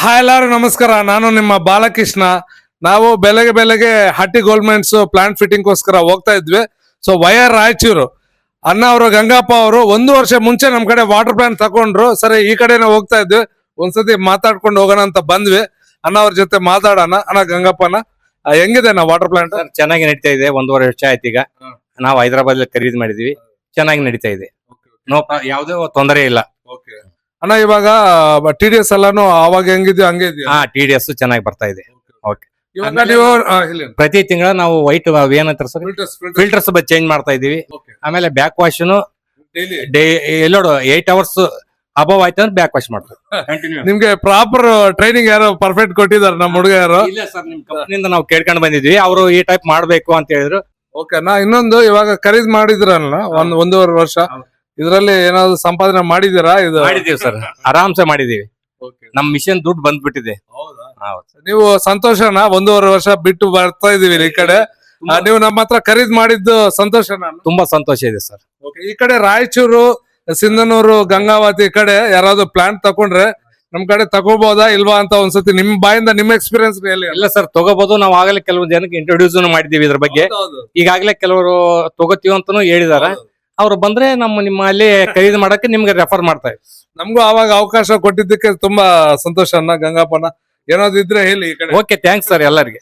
Hi ಎಲ್ಲರೂ ನಮಸ್ಕಾರ. ನಾನು ನಿಮ್ಮ ಬಾಲಕೃಷ್ಣ. ನಾವು ಬೆಳಗ್ಗೆ ಹಟ್ಟಿ ಗೋಲ್ಮೆಂಟ್ಸ್ ಪ್ಲಾಂಟ್ ಫಿಟ್ಟಿಂಗ್ಗೋಸ್ಕರ ಹೋಗ್ತಾ ಇದ್ವಿ. ಸೊ ವೈಆರ್ ರಾಯಚೂರು ಅಣ್ಣ ಅವರು ಗಂಗಪ್ಪ ಅವರು 1 ವರ್ಷ ಮುಂಚೆ ನಮ್ ಕಡೆ ವಾಟರ್ ಪ್ಲಾಂಟ್ ತಗೊಂಡ್ರು. ಸರಿ ಈ ಕಡೆನೇ ಹೋಗ್ತಾ ಇದ್ವಿ, ಒಂದ್ಸತಿ ಮಾತಾಡ್ಕೊಂಡು ಹೋಗೋಣ ಅಂತ ಬಂದ್ವಿ. ಅಣ್ಣ ಅವ್ರ ಜೊತೆ ಮಾತಾಡೋಣ. ಅಣ್ಣ ಗಂಗಪ್ಪನ ಹೆಂಗಿದೆ ನಾ ವಾಟರ್ ಪ್ಲಾಂಟ್? ಚೆನ್ನಾಗಿ ನಡೀತಾ ಇದೆ. 1.5 ವರ್ಷ ಆಯ್ತು ಈಗ. ನಾವು ಹೈದರಾಬಾದ್ ಖರೀದಿ ಮಾಡಿದ್ವಿ. ಚೆನ್ನಾಗಿ ನಡೀತಾ ಇದೆ. ಯಾವುದೇ ತೊಂದರೆ ಇಲ್ಲ. ಅಣ್ಣ ಇವಾಗ TDS ಎಲ್ಲಾನು ಅವಾಗ ಹೆಂಗಿದ್ಯೋ ಹಂಗೆ ಇದೆಯಾ? TDS ಚೆನ್ನಾಗಿ ಬರ್ತಾ ಇದೆ. ಇವಾಗ ನೀವು ಪ್ರತಿ ತಿಂಗಳ ನಾವು ವೈಟ್ ಏನಂತಾರೆ ಸರ್, ಫಿಲ್ಟರ್ಸ್ ಚೇಂಜ್ ಮಾಡ್ತಾ ಇದೀವಿ. ಆಮೇಲೆ ಬ್ಯಾಕ್ ವಾಶ್ ಎಲ್ಲೋಡು 8 ಅವರ್ಸ್ ಅಬವ್ ಆಯ್ತು ಅಂದ್ರೆ ಬ್ಯಾಕ್ ವಾಶ್ ಮಾಡ್ತೀವಿ. ನಿಮ್ಗೆ ಪ್ರಾಪರ್ ಟ್ರೈನಿಂಗ್ ಯಾರು ಪರ್ಫೆಕ್ಟ್ ಕೊಟ್ಟಿದ್ದಾರೆ? ನಮ್ಮ ಹುಡುಗ ಯಾರು? ಇಲ್ಲ ಸರ್, ನಿಮ್ ಕಂಪನಿಯಿಂದ ನಾವು ಕೇಳ್ಕೊಂಡು ಬಂದಿದ್ವಿ. ಅವರು ಈ ಟೈಪ್ ಮಾಡ್ಬೇಕು ಅಂತ ಹೇಳಿದ್ರು. ಓಕೆ. ನಾ ಇನ್ನೊಂದು, ಇವಾಗ ಖರೀದಿ ಮಾಡಿದ್ರಲ್ಲ 1.5 ವರ್ಷ, ಇದ್ರಲ್ಲಿ ಏನಾದ್ರು ಸಂಪಾದನೆ ಮಾಡಿದೀರಾ? ಇದು ಮಾಡಿದೀವಿ ಸರ್, ಆರಾಮ್ಸೆ ಮಾಡಿದೀವಿ. ನಮ್ ಮಿಷನ್ ದುಡ್ಡು ಬಂದ್ಬಿಟ್ಟಿದೆ. ನೀವು ಸಂತೋಷನಾ? 1.5 ವರ್ಷ ಬಿಟ್ಟು ಬರ್ತಾ ಇದೀವಿ ಈ ಕಡೆ. ನೀವು ನಮ್ಮ ಹತ್ರ ಖರೀದಿ ಮಾಡಿದ್ದು ಸಂತೋಷನಾ? ತುಂಬಾ ಸಂತೋಷ ಇದೆ ಸರ್. ಈ ಕಡೆ ರಾಯಚೂರು, ಸಿಂಧನೂರು, ಗಂಗಾವತಿ ಕಡೆ ಯಾರಾದ್ರೂ ಪ್ಲಾಂಟ್ ತಗೊಂಡ್ರೆ ನಮ್ ಕಡೆ ತಗೋಬಹುದಾ ಇಲ್ವಾ ಅಂತ ಒಂದ್ಸತಿ ನಿಮ್ ಬಾಯಿಂದ ನಿಮ್ಮ ಎಕ್ಸ್ಪೀರಿಯನ್ಸ್ ಹೇಳಿ. ಇಲ್ಲ ಸರ್, ತಗೋಬಹುದು. ನಾವು ಆಗಲೇ ಕೆಲವು ಜನಕ್ಕೆ ಇಂಟ್ರೊಡ್ಯೂಸ್ ಮಾಡಿದೀವಿ ಇದ್ರ ಬಗ್ಗೆ. ಈಗಾಗಲೇ ಕೆಲವರು ತಗೋತೀವಿ ಅಂತಾನು ಹೇಳಿದಾರೆ. ಅವ್ರು ಬಂದ್ರೆ ನಿಮ್ಮ ಅಲ್ಲಿ ಖರೀದಿ ಮಾಡಕ್ಕೆ ನಿಮ್ಗೆ ರೆಫರ್ ಮಾಡ್ತಾರೆ. ನಮಗೂ ಅವಾಗ ಅವಕಾಶ ಕೊಟ್ಟಿದ್ದಕ್ಕೆ ತುಂಬಾ ಸಂತೋಷ ಅಣ್ಣ ಗಂಗಪ್ಪನ. ಏನಾದ್ರು ಇದ್ರೆ ಹೇಳಿ ಈ ಕಡೆ. ಓಕೆ, ಥ್ಯಾಂಕ್ಸ್ ಸರ್ ಎಲ್ಲರಿಗೆ.